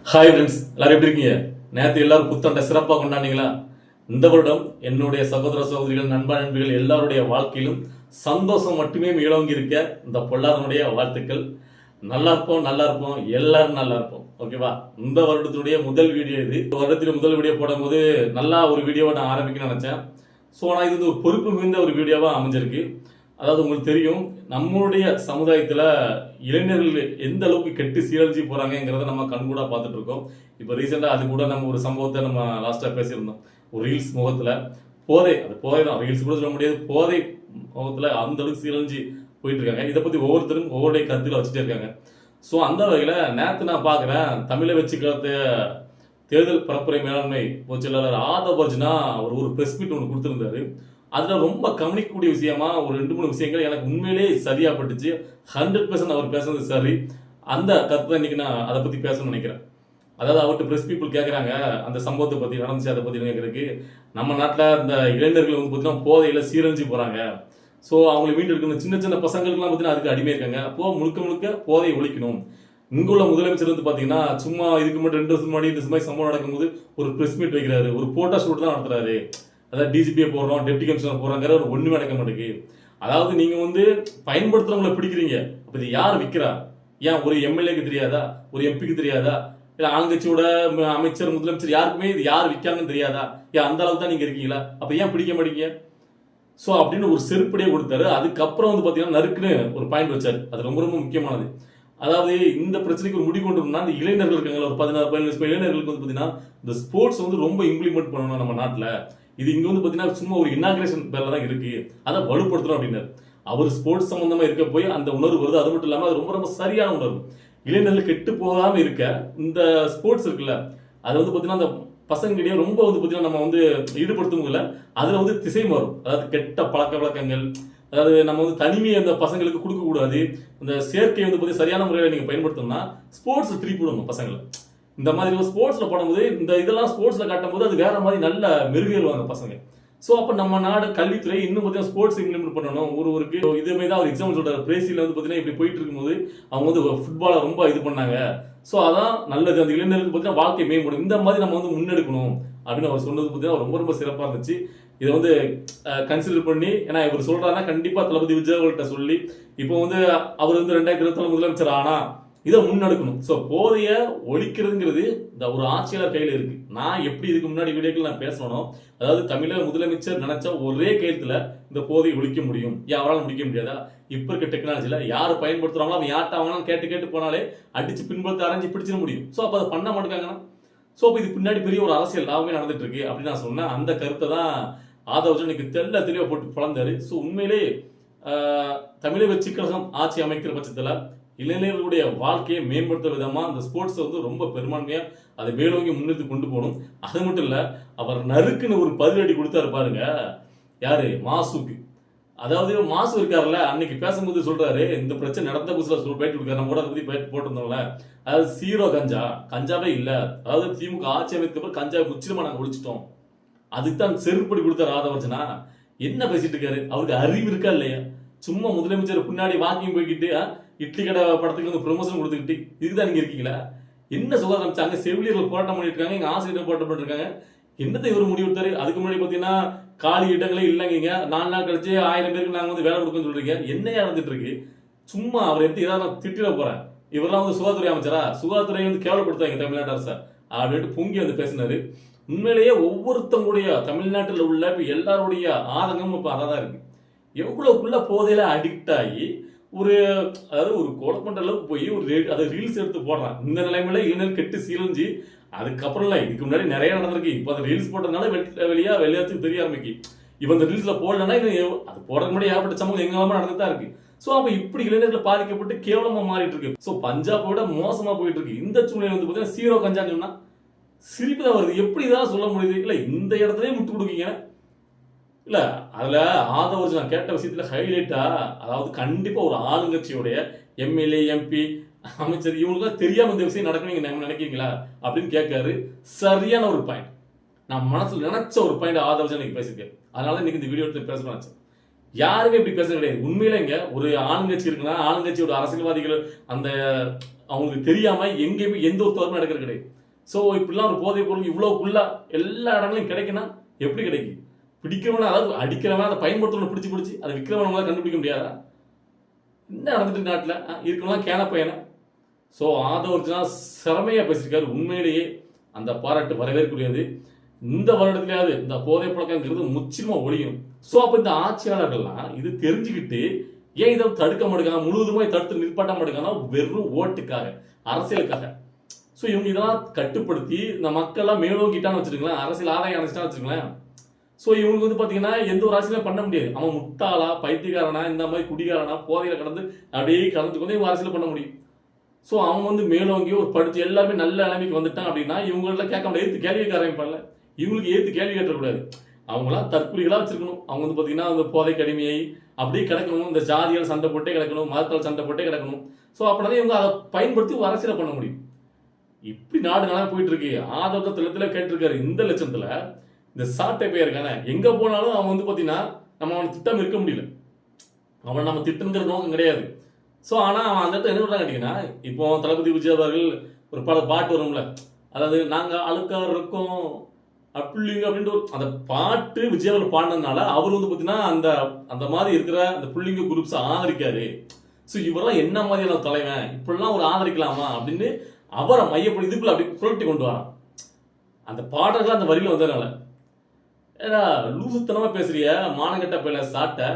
Hi friends, எல்லாரும் எப்படி இருக்கீங்க? நேற்று எல்லாரும் புத்தாண்டை சிறப்பாக கொண்டாடிங்களா? இந்த வருடம் என்னுடைய சகோதர சகோதரிகள், நண்பா நண்பிகள் எல்லாருடைய வாழ்க்கையிலும் சந்தோஷம் மட்டுமே மேலோங்கி இருக்க இந்த பொல்லாதனுடைய வாழ்த்துக்கள். நல்லா இருப்போம், நல்லா இருப்போம், எல்லாரும் நல்லா இருப்போம். ஓகேவா? இந்த வருடத்தினுடைய முதல் வீடியோ இது. இந்த வருடத்தில் முதல் வீடியோ போடும்போது நல்லா ஒரு வீடியோவை நான் ஆரம்பிக்கணும்னு நினைச்சேன். ஸோ ஆனால் இது வந்து ஒரு பொறுப்பு மிகுந்த ஒரு வீடியோவாக அமைஞ்சிருக்கு. அதாவது உங்களுக்கு தெரியும், நம்மளுடைய சமுதாயத்தில் இளைஞர்கள் எந்த அளவுக்கு கெட்டு சீரழிச்சு போறாங்கிறத நம்ம கண்கூட பார்த்துட்டு இருக்கோம். இப்போ ரீசெண்டாக அது கூட நம்ம ஒரு சம்பவத்தை நம்ம லாஸ்ட்டாக பேசியிருந்தோம். ஒரு ரீல்ஸ் முகத்தில் போதை தான், ரீல்ஸ் கூட சொல்ல முடியாது, போதை முகத்தில் அந்த அளவுக்கு சீரழிஞ்சு போயிட்டு இருக்காங்க. இதை பற்றி ஒவ்வொருத்தரும் ஒவ்வொருடைய கருத்தில் வச்சுட்டே இருக்காங்க. ஸோ அந்த வகையில் நேற்று நான் பார்க்குறேன், தமிழை வச்சு கலத்த தேர்தல் பரப்புரை மேலாண்மை பொதுச்செயலாளர் ஆதவ் அர்ஜுனா ஒரு ப்ரெஸ் மீட் ஒன்று கொடுத்துருந்தாரு. அதில் ரொம்ப கவனிக்கக்கூடிய விஷயமா ஒரு 2-3 விஷயங்கள் எனக்கு உண்மையிலே சரியாக பட்டுச்சு. 100% அவர் பேசுறது சரி. அந்த கருத்தை இன்னைக்கு நான் அதை பற்றி பேசணும்னு நினைக்கிறேன். அதாவது அவர்கிட்ட ப்ரெஸ் பீப்புள் கேட்குறாங்க, அந்த சம்பவத்தை பற்றி நடந்துச்சு, அதை பற்றி கேட்குறதுக்கு. நம்ம நாட்டில் இந்த இளைஞர்கள் வந்து பார்த்தீங்கன்னா போதையில் சீரழிஞ்சு போகிறாங்க. ஸோ அவங்களை மீண்டு இருக்கணும். சின்ன சின்ன பசங்களுக்குலாம் பார்த்தீங்கன்னா அதுக்கு அடிமை இருக்காங்க. அப்போது முழுக்க முழுக்க போதையை ஒழிக்கணும். இங்குள்ள முதலமைச்சர் வந்து பார்த்தீங்கன்னா சும்மா இதுக்கு மட்டும் 2 வருஷம் முன்னாடி இந்த மாதிரி சம்பவம் நடக்கும்போது ஒரு ப்ரெஸ் மீட் வைக்கிறாரு, ஒரு போட்டோ ஷூட் தான் நடத்துறாரு. அதாவது டிஜிபியை போடுறோம், டெப்டி கமிஷனர் போடுறாங்கிற ஒரு ஒன்றுமே நடக்க மாட்டேங்குது. அதாவது நீங்க வந்து பயன்படுத்துறவங்களை பிடிக்கிறீங்க, அப்ப இது யார் விற்கிறா? ஏன் ஒரு எம்எல்ஏக்கு தெரியாதா? ஒரு எம்பிக்கு தெரியாதா? இல்லை ஆளுங்கட்சியோட அமைச்சர், முதலமைச்சர் யாருக்குமே இது யார் விற்காங்கன்னு தெரியாதா? ஏன் அந்த அளவுக்கு தான் நீங்க இருக்கீங்களா? அப்ப ஏன் பிடிக்க மாட்டீங்க? ஸோ அப்படின்னு ஒரு செருப்படியே கொடுத்தாரு. அதுக்கப்புறம் வந்து பார்த்தீங்கன்னா நறுக்குன்னு ஒரு பாயிண்ட் வச்சாரு. அது ரொம்ப ரொம்ப முக்கியமானது. அதாவது இந்த பிரச்சனைக்கு ஒரு முடிவு கொண்டு வரணும்னா இந்த இளைஞர்கள் இருக்காங்களா, ஒரு 16-17 இளைஞர்களுக்கு வந்து பார்த்தீங்கன்னா இந்த ஸ்போர்ட்ஸ் வந்து ரொம்ப இம்ப்ளிமெண்ட் பண்ணணும் நம்ம நாட்டில். இது இங்க வந்து பாத்தீங்கன்னா சும்மா ஒரு இனாகிரேஷன் பேர்ல தான் இருக்கு, அதை வலுப்படுத்தணும் அப்படின்னாரு. அவர் ஸ்போர்ட்ஸ் சம்பந்தமா இருக்க போய் அந்த உணர்வு வருது. அது மட்டும் இல்லாம அது ரொம்ப ரொம்ப சரியான உணர்வு. இளைஞர்கள் கெட்டு போகாம இருக்க இந்த ஸ்போர்ட்ஸ் இருக்குல்ல, அது வந்து பாத்தீங்கன்னா அந்த பசங்களிடையே ரொம்ப வந்து பாத்தீங்கன்னா நம்ம வந்து ஈடுபடுத்தும் போதுல அதுல வந்து திசை மாறும். அதாவது கெட்ட பழக்க வழக்கங்கள், அதாவது நம்ம வந்து தனிமையை அந்த பசங்களுக்கு கொடுக்க கூடாது. இந்த சேர்க்கை வந்து பாத்தீங்கன்னா சரியான முறையில் நீங்க பயன்படுத்தணும்னா ஸ்போர்ட்ஸ் திருப்பி விடணும் பசங்களை. இந்த மாதிரி ஸ்போர்ட்ஸ்ல பண்ணும்போது இந்த இதெல்லாம் ஸ்போர்ட்ஸ்ல காட்டும் போது அது வேற மாதிரி நல்ல மெருகேறுவாங்க பசங்க. ஸோ அப்போ நம்ம நாடு கல்வித்துறை இன்னும் பார்த்தீங்கன்னா ஸ்போர்ட்ஸ் இம்ப்ளிமெண்ட் பண்ணணும். ஒருக்கு இதுமாதிரி தான் ஒரு எக்ஸாம்பிள் சொல்றாரு. பிரேசில் வந்து பார்த்தீங்கன்னா இப்படி போயிட்டு இருக்கும்போது அவங்க வந்து ஃபுட்பாலை ரொம்ப இது பண்ணாங்க. ஸோ அதான் நல்லது, அந்த இளைஞருக்கு பார்த்தீங்கன்னா வாழ்க்கை மேம்படும். இந்த மாதிரி நம்ம வந்து முன்னெடுக்கணும் அப்படின்னு அவர் சொன்னது பார்த்தீங்கன்னா ரொம்ப ரொம்ப சிறப்பாக இருந்துச்சு. இதை வந்து கன்சிடர் பண்ணி, ஏன்னா இவர் சொல்றாருன்னா கண்டிப்பா தளபதி விஜய் அவர்கிட்ட சொல்லி, இப்போ வந்து அவர் வந்து 2024 முதலமைச்சர் ஆனா இதை முன்னெடுக்கணும். ஸோ போதைய ஒழிக்கிறதுங்கிறது இந்த ஒரு ஆட்சியாளர் கையில் இருக்கு. நான் எப்படி இதுக்கு முன்னாடி வீடியோக்கள் நான் பேசணும், அதாவது தமிழக முதலமைச்சர் நினைச்சா ஒரே கையத்துல இந்த போதையை ஒழிக்க முடியும். ஏன் அவரால் முடிக்க முடியாதா? இப்ப இருக்க டெக்னாலஜில யார் பயன்படுத்துறாங்களோ அவன் யார்ட்ட அவங்களாம் கேட்டு போனாலே அடிச்சு பின்படுத்த அரைஞ்சு பிடிச்சிட முடியும். ஸோ அப்போ அதை பண்ண மாட்டேங்காங்கன்னா, ஸோ அப்போ இது பின்னாடி பெரிய ஒரு அரசியல் லாபமே நடந்துட்டு இருக்கு அப்படின்னு நான் சொன்னேன். அந்த கருத்தை தான் ஆதவ் இன்னைக்கு தெளிவா போட்டு பழந்தாரு. ஸோ உண்மையிலே தமிழக வெற்றி கழகம் ஆட்சி அமைக்கிற பட்சத்தில் இளைஞர்களுடைய வாழ்க்கையை மேம்படுத்துற விதமா அந்த ஸ்போர்ட்ஸ் வந்து ரொம்ப பெரும்பான்மையா அதை மேலோங்கி முன்னெடுத்து கொண்டு போகணும். அது மட்டும் இல்ல, அவர் நறுக்குன்னு ஒரு பதிலடி கொடுத்தாரு பாருங்க. யாரு? மாசுக்கு. அதாவது மாசு இருக்காருல்ல, அன்னைக்கு பேசும்போது சொல்றாரு, இந்த பிரச்சனை நடந்த புதுசுல பேட்டி கொடுக்காரு, நம்ம கூட அதை பத்தி போட்டிருந்தோம்ல. அதாவது ஜீரோ கஞ்சாவே இல்ல. அதாவது திமுக ஆட்சி அமைக்க அப்புறம் கஞ்சா முற்றிலுமா நாங்க ஒழிச்சிட்டோம். அதுக்கு தான் செருப்படி கொடுத்தாரு ஆதவர்ஜனா. என்ன பேசிட்டு இருக்காரு? அவருக்கு அறிவு இருக்கா இல்லையா? சும்மா முதலமைச்சர் பின்னாடி வாக்கிங் போய்கிட்டு இட்லி கடை படத்துக்கு வந்து ப்ரொமோஷன் கொடுத்துக்கிட்டு இதுதான் நீங்க இருக்கீங்களா? என்ன சுகாதாரம் அமைச்சாங்க? செவிலியர்கள் போராட்டம் பண்ணிட்டு இருக்காங்க, எங்க ஆசிரியர் போராட்டம் பண்ணிட்டு இருக்காங்க. என்னத்தை இவர் முடிவெடுத்தாரு? அதுக்கு முன்னாடி பாத்தீங்கன்னா காலி இடங்களே இல்லைங்க, 4 நாள் கழிச்சு 1000 பேருக்கு நாங்க வந்து வேலை கொடுக்கணும்னு சொல்றீங்க. என்னையா நடந்துட்டு இருக்கு? சும்மா அவர் எப்படி ஏதாவது நான் திட்டிட போறேன், இவரெல்லாம் வந்து சுகாதாரத்துறை அமைச்சரா? சுகாதாரத்துறை வந்து கேவலப்படுத்தாங்க தமிழ்நாட்டு அரசு அப்படின்ட்டு பொங்கி வந்து பேசினாரு. உண்மையிலேயே ஒவ்வொருத்தவங்களுடைய தமிழ்நாட்டில் உள்ள இப்ப எல்லாருடைய ஆதங்கமும் இப்ப அதான் இருக்கு. எவ்வளவுக்குள்ள போதையில அடிக்ட் ஆகி ஒரு, அதாவது ஒரு கொலை பண்ற அளவுக்கு போய் ஒரு அதை ரீல்ஸ் எடுத்து போடுறான். இந்த நிலைமையில இளைஞர் கெட்டு சீரழிஞ்சு, அதுக்கப்புறம் இல்ல, இதுக்கு முன்னாடி நிறைய நடந்திருக்கு. இப்போ அந்த ரீல்ஸ் போட்டதுனால வெளியாத்துக்கு தெரிய ஆரம்பிக்கு. இப்போ அந்த ரீல்ஸ்ல போடலன்னா அது போடுறதுக்கு முன்னாடி ஏகப்பட்ட சமூகம் எங்கெல்லாம நடந்துதான் இருக்கு. ஸோ அப்ப இப்படி இளைஞர்கள் பாதிக்கப்பட்டு கேவலமா மாறிட்டு இருக்கு. ஸோ பஞ்சாபோட மோசமா போயிட்டு இருக்கு. இந்த சூழ்நிலை வந்து பார்த்தீங்கன்னா ஜீரோ கஞ்சான்னு சொன்னா சிரிப்பு தான் வருது. எப்படிதான் சொல்ல முடியுது? இல்ல இந்த இடத்துலயே முட்டு கொடுக்கீங்க. இல்ல அதுல ஆதவர்ஜன் நான் கேட்ட விஷயத்துல ஹைலைட்டா, அதாவது கண்டிப்பா ஒரு ஆளுங்கட்சியுடைய எம்எல்ஏ, எம்பி, அமைச்சர் இவங்களுக்கு தெரியாம இந்த விஷயம் நடக்கும் நீங்க நினைக்கிறீங்களா அப்படின்னு கேட்காரு. சரியான ஒரு பாயிண்ட். நான் மனசுல நினைச்ச ஒரு பாயிண்ட் ஆதவர்ஜன் இன்னைக்கு பேசியிருக்கேன். அதனால இன்னைக்கு இந்த வீடியோ எடுத்து பேசணும். யாருமே இப்படி பேச கிடையாது. உண்மையில இங்க ஒரு ஆளுங்கட்சி இருக்குன்னா ஆளுங்கட்சியோட அரசியல்வாதிகள் அந்த அவங்களுக்கு தெரியாம எங்கேயுமே எந்த ஒரு தவறுமே நடக்கிறது கிடையாது. ஸோ இப்படிலாம் ஒரு போதைப் பொருள் இவ்வளோக்குள்ள எல்லா இடங்களையும் கிடைக்குன்னா எப்படி கிடைக்கும்? பிடிக்கிறவன, அதாவது அடிக்கிறவன், அதை பயன்படுத்தணும் பிடிச்சி அதை விற்கிறவனால கண்டுபிடிக்க முடியாதா? என்ன நடந்துட்டு நாட்டில் இருக்கவங்களாம் கேன பையனை. ஸோ ஆதவர்ஜுனா சிறமையாக பேசியிருக்காரு. உண்மையிலேயே அந்த பாராட்டு வரவேற்குரியது. இந்த வருடத்திலேயாவது இந்த போதை பழக்கங்கிறது முற்றிலுமாக ஒழியும். ஸோ அப்போ இந்த ஆட்சியாளர்கள்லாம் இது தெரிஞ்சுக்கிட்டு ஏன் இதை தடுக்க மாட்டேங்காங்க, முழுவதுமே தடுத்து நிற்பாட்ட மாட்டேங்காங்கன்னா வெறும் ஓட்டுக்காக, அரசியலுக்காக. ஸோ இவங்க இதெல்லாம் கட்டுப்படுத்தி இந்த மக்கள்லாம் மேலோங்கிட்டான்னு வச்சுருங்களேன், அரசியல் ஆதாயம் அடைச்சிட்டான்னு வச்சுருங்களேன். ஸோ இவங்களுக்கு வந்து பார்த்தீங்கன்னா எந்த ஒரு அரசியலும் பண்ண முடியாது. அவன் முட்டாளா, பைத்தியக்காரனா, இந்த மாதிரி குடிகாரனா, போதையில் கடந்து அப்படியே கலந்துட்டு வந்து இவங்க அரசியல் பண்ண முடியும். ஸோ அவன் வந்து மேலோங்கி ஒரு படித்து எல்லாருமே நல்ல நிலைமைக்கு வந்துட்டான் அப்படின்னா இவங்களெல்லாம் கேட்க முடியாது, ஏற்று கேள்வி கேட்க ஆரம்பிப்பாங்க. இவங்களுக்கு ஏற்று கேள்வி கேட்டக்கூடாது. அவங்களாம் தற்கொலைகளாக வச்சிருக்கணும். அவங்க வந்து பார்த்தீங்கன்னா அந்த போதை கடுமையை அப்படியே கிடக்கணும், இந்த ஜாதியால் சண்டை போட்டே கிடக்கணும், மதத்தால் சண்டை போட்டே கிடக்கணும். ஸோ அப்படின்னா இவங்க அதை பயன்படுத்தி அரசியலை பண்ண முடியும். இப்படி நாடு நல்லா போயிட்டு இருக்கு. ஆதரத்தில் கேட்டிருக்காரு. இந்த லட்சத்தில் இந்த சாட்டை பெயருக்கான எங்கே போனாலும் அவன் வந்து பார்த்தீங்கன்னா நம்ம அவனை திட்டம் இருக்க முடியல. அவன் நம்ம திட்டங்கிற நோக்கம் கிடையாது. ஸோ ஆனால் அவன் அந்த இடத்துல என்ன பண்ணுறாங்க கேட்டிங்கன்னா, இப்போ தளபதி விஜய் அவர்கள் ஒரு பாட்டு வரும்ல, அதாவது நாங்கள் அழுக்கார் இருக்கோம் அப்படிங்க அப்படின்ட்டு அந்த பாட்டு விஜய் அவர்கள் பாடினதுனால அவர் வந்து பார்த்தீங்கன்னா அந்த அந்த மாதிரி இருக்கிற அந்த புள்ளிங்க குரூப்ஸை ஆதரிக்காரு. ஸோ இவரெல்லாம் என்ன மாதிரியான தலைவன், இப்படிலாம் ஒரு ஆதரிக்கலாமா அப்படின்னு அவரை மையப்படி இதுக்குள்ள அப்படி புரட்டி கொண்டு வரான். அந்த பாடல்கள் அந்த வரியில் வந்ததுனால ஏடா லூசுத்தனமா பேசுறிய மானங்கட்ட பேல சாட்ட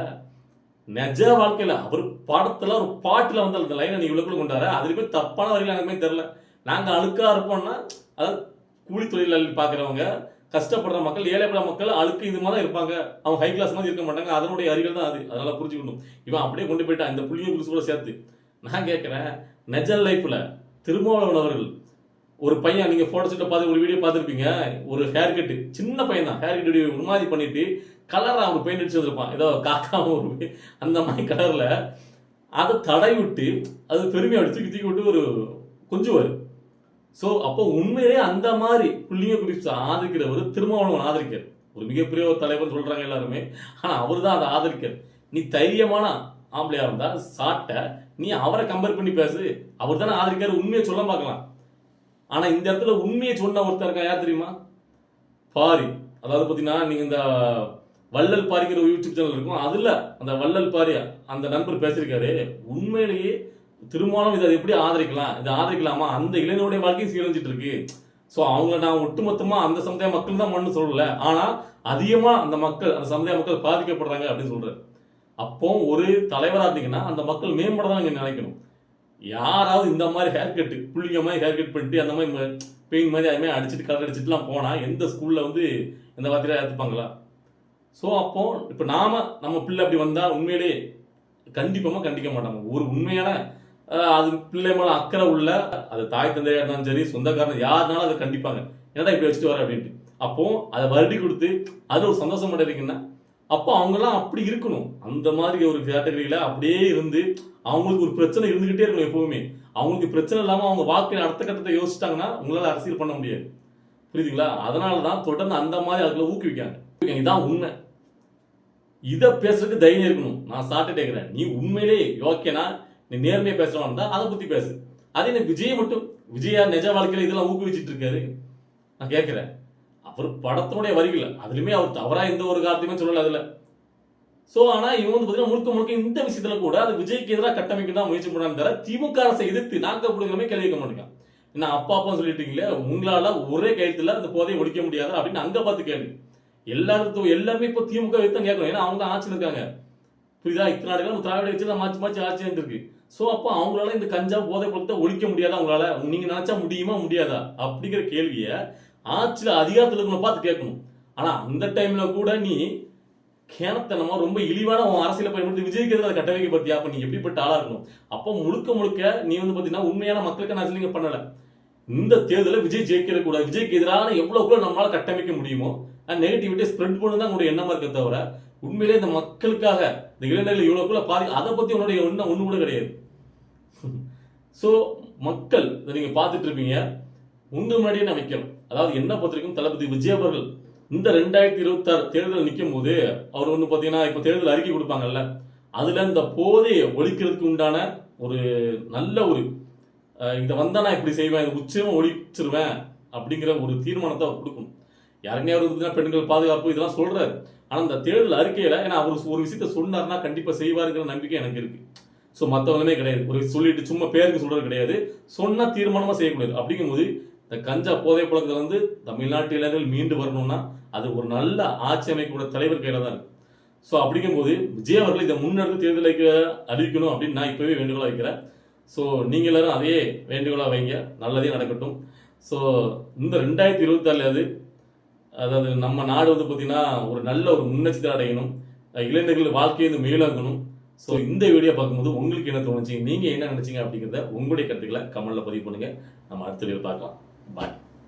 நெஜ வாழ்க்கையில அவர் பாடத்துல ஒரு பாட்டுல வந்து அந்த லைனை நீ இவ்வளவு கொண்டாரு. அதுல போய் தப்பான வரிகள் எனக்குமே தெரியல. நாங்க அழுக்கா இருப்போம்னா அதாவது கூலி தொழிலாளி பாக்குறவங்க, கஷ்டப்படுற மக்கள், ஏழைப்பட மக்கள் அழுக்கு இது மாதிரி இருப்பாங்க. அவங்க ஹை கிளாஸ் மாதிரி இருக்க மாட்டாங்க. அதனுடைய அறிகள் தான் அது. அதனால புரிஞ்சுக்கணும். இவன் அப்படியே கொண்டு போயிட்டான் இந்த புள்ளிய குருசு கூட சேர்த்து. நான் கேட்கிறேன், நெஜ லைஃப்ல திருமாவளவன் அவர்கள் ஒரு பையன், நீங்க போட்டோ செட்டை பார்த்து ஒரு வீடியோ பார்த்துருப்பீங்க, ஒரு ஹேர் கட்டு, சின்ன பையன் தான், ஹேர் கட் ஒரு மாதிரி பண்ணிட்டு கலரா அவர் பெயிண்ட் அடிச்சு வந்திருப்பான், ஏதோ காக்காவும் ஒரு அந்த மாதிரி கலர்ல அதை தடை விட்டு அது பெருமையை தூக்கி தூக்கி விட்டு ஒரு கொஞ்சுவார். ஸோ அப்போ உண்மையிலே அந்த மாதிரி புள்ளிங்க குறித்து ஆதரிக்கிறவர் திருமாவளவன் ஆதரிக்கார். ஒரு மிகப்பெரிய ஒரு தலைவர் சொல்றாங்க எல்லாருமே, ஆனா அவர் தான் அதை ஆதரிக்கார். நீ தைரியமான ஆம்பளையா இருந்தா சாட்ட நீ அவரை கம்பேர் பண்ணி பேசு, அவர் தானே ஆதரிக்காரு, உண்மையை சொல்ல பார்க்கலாம். ஆனா இந்த இடத்துல உண்மையை சொன்ன ஒருத்தர் இருக்கா, யார் தெரியுமா? பாரி. அதாவது பாத்தீங்கன்னா நீங்க இந்த வள்ளல் பாரிக்கிற யூடியூப் சேனல் இருக்கும், அதுல அந்த வள்ளல் பாரி அந்த நண்பர் பேசியிருக்காரு. உண்மையிலேயே திருமணம் இதை எப்படி ஆதரிக்கலாம், இதை ஆதரிக்கலாமா, அந்த இளைஞருடைய வாழ்க்கையும் சீரழிஞ்சிட்டு இருக்கு. ஸோ அவங்கள நான் ஒட்டுமொத்தமா அந்த சமுதாய மக்கள் தான் மண்ணு சொல்லல, ஆனா அதிகமா அந்த மக்கள், அந்த சமுதாய மக்கள் பாதிக்கப்படுறாங்க அப்படின்னு சொல்றாரு. அப்போ ஒரு தலைவராக இருந்தீங்கன்னா அந்த மக்கள் மேம்பட தான் நீங்க நினைக்கணும். யாராவது இந்த மாதிரி ஹேர் கட்டு, புள்ளிங்க மாதிரி ஹேர் கட் பண்ணிட்டு அந்த மாதிரி பெயின் மாதிரி அது மாதிரி அடிச்சுட்டு கலர் அடிச்சுட்டுலாம் போனா எந்த ஸ்கூல்ல வந்து எந்த வார்த்தையில ஏற்றுப்பாங்களா? ஸோ அப்போ இப்போ நம்ம பிள்ளை அப்படி வந்தா உண்மையிலே கண்டிப்பாக கண்டிக்க மாட்டாங்க. ஒரு உண்மையான அது பிள்ளை மேல அக்கறை உள்ள, அது தாய் தந்தையா இருந்தாலும் சரி, சொந்தக்காரன் யாருனாலும் அதை கண்டிப்பாங்க. என்னடா இப்படி வச்சுட்டு வர அப்படின்ட்டு. அப்போ அதை வருடி கொடுத்து அது ஒரு சந்தோஷம் அடைறீங்கன்னா அப்போ அவங்கெல்லாம் அப்படி இருக்கணும். அந்த மாதிரி ஒரு கேட்டகரியில அப்படியே இருந்து அவங்களுக்கு ஒரு பிரச்சனை இருந்துகிட்டே இருக்கணும் எப்பவுமே. அவங்களுக்கு பிரச்சனை இல்லாம அவங்க வாழ்க்கையில அடுத்த கட்டத்தை யோசிச்சிட்டாங்கன்னா உங்களால அரசியல் பண்ண முடியாது. புரியுதுங்களா? அதனாலதான் தொடர்ந்து அந்த மாதிரி அதுல ஊக்குவிக்காங்க. இதான் உண்மை. இதை பேசுறதுக்கு தைரியம் இருக்கணும். நான் சாப்பிட்டு கேட்கிறேன், நீ உண்மையிலே யோக்கியனா, நீ நேர்மையா பேசுறவா இருந்தா அதை பத்தி பேசு. அதே எனக்கு விஜய் மட்டும், விஜயா நிஜ வாழ்க்கையில இதெல்லாம் ஊக்குவிச்சிட்டு இருக்காரு. நான் கேட்கிறேன், அவர் படத்தினுடைய வரிகள் அதுலயுமே அவர் தவறா எந்த ஒரு காரணத்தையுமே சொல்லல அதுல. சோ ஆனா இவங்க வந்து பாத்தீங்கன்னா முழுக்க முழுக்க இந்த விஷயத்துல கூட அது விஜய்க்கு எதிராக கட்டமைக்க தான் முயற்சி பண்ணான்னு தவிர திமுக அரசை எதிர்த்து நாக்க பிடிக்கிறமே கேள்வி கேட்க மாட்டேங்க. என்ன அப்பா சொல்லிட்டீங்களே, உங்களால ஒரே கையெழுத்துல அந்த போதையை ஒழிக்க முடியாது அப்படின்னு அங்க பார்த்து கேள்வி. எல்லாருமே இப்போ திமுக தான் கேட்கணும். ஏன்னா அவங்க ஆட்சியில் இருக்காங்க. புரியுதா? இத்தனை நாடுகளும் திராவிட வச்சு மாற்றி மாற்றி ஆட்சி இருக்கு. ஸோ அப்போ அவங்களால இந்த கஞ்சா போதை பொருளத்தை ஒழிக்க முடியாதா? அவங்களால நீங்க நினைச்சா முடியுமா முடியாதா அப்படிங்கிற கேள்வியை ஆட்சியில் அதிகாரத்தில் இருக்கணும் பார்த்து கேட்கணும். ஆனா அந்த டைம்ல கூட நீ கேனத்தனமா ரொம்ப இழிவான உன் அரசியலை பயன்படுத்தி விஜய்க்கு எதிராக கட்ட வைக்க பத்தியா? அப்ப நீ எப்படிப்பட்ட ஆளா இருக்கணும்? அப்போ முழுக்க நீ வந்து பாத்தீங்கன்னா உண்மையான மக்களுக்கு நான் நீங்க பண்ணல. இந்த தேர்தலை விஜய் ஜெயிக்கிற கூடாது, விஜய்க்கு எதிரான எவ்வளவுக்குள்ள நம்மளால கட்டமைக்க முடியுமோ நெகட்டிவிட்டி ஸ்ப்ரெட் பண்ணதான் உங்களுடைய எண்ணமா இருக்க தவிர உண்மையிலே இந்த மக்களுக்காக இந்த இளைஞர்கள் இவ்வளவுக்குள்ள பாதி அதை பத்தி உன்னுடைய எண்ணம் ஒண்ணு கூட கிடையாது. சோ மக்கள் இதை நீங்க பார்த்துட்டு இருப்பீங்க. முன்னாடியே நான் வைக்கணும். அதாவது என்ன பொறுத்திருக்கும், தளபதி விஜய் அவர்கள் இந்த 2026 தேர்தல் நிற்கும் போது அவர் வந்து பாத்தீங்கன்னா இப்ப தேர்தல் அறிக்கை கொடுப்பாங்கல்ல, அதுல இந்த போதையை ஒழிக்கிறதுக்கு உண்டான ஒரு நல்ல ஒரு இதை வந்தா நான் இப்படி செய்வேன், இது உச்சமாக ஒழிச்சிருவேன் அப்படிங்கிற ஒரு தீர்மானத்தை அவர் கொடுக்கணும். யாருமே அவர் பார்த்தீங்கன்னா பெண்கள் பாதுகாப்பு இதெல்லாம் சொல்றாரு. ஆனா இந்த தேர்தல் அறிக்கையில ஏன்னா அவர் ஒரு விஷயத்த சொன்னார்னா கண்டிப்பா செய்வாருங்கிற நம்பிக்கை எனக்கு இருக்கு. ஸோ மற்றவங்களுமே கிடையாது, ஒரு சொல்லிட்டு சும்மா பேருக்கு சொல்றது கிடையாது, சொன்னா தீர்மானமா செய்யக்கூடாது. அப்படிங்கும்போது இந்த கஞ்சா போதை பழக்கத்துல வந்து தமிழ்நாட்டு இளைஞர்கள் மீண்டு வரணும்னா அது ஒரு நல்ல ஆட்சி அமைக்கக்கூடிய தலைவர் கையில தான் இருக்கு. ஸோ அப்படிங்கும்போது விஜய் அவர்கள் இதை முன்னெடுத்து தேர்தலை அறிவிக்கணும் அப்படின்னு நான் இப்பவே வேண்டுகோளா வைக்கிறேன். ஸோ நீங்க எல்லாரும் அதே வேண்டுகோளா வைங்க, நல்லதே நடக்கட்டும். ஸோ இந்த 2024 அதாவது நம்ம நாடு வந்து பார்த்தீங்கன்னா ஒரு நல்ல ஒரு முன்னேற்றத்தை அடையணும், இளைஞர்கள் வாழ்க்கையை வந்து மேலாகணும். ஸோ இந்த வீடியோ பார்க்கும்போது உங்களுக்கு என்ன தோணுச்சு, நீங்கள் என்ன நினைச்சீங்க அப்படிங்கிறத உங்களுடைய கருத்துக்களை கமெண்ட்ல பதிவு பண்ணுங்க. நம்ம அடுத்த வீடியோ பார்க்கலாம். பாய்.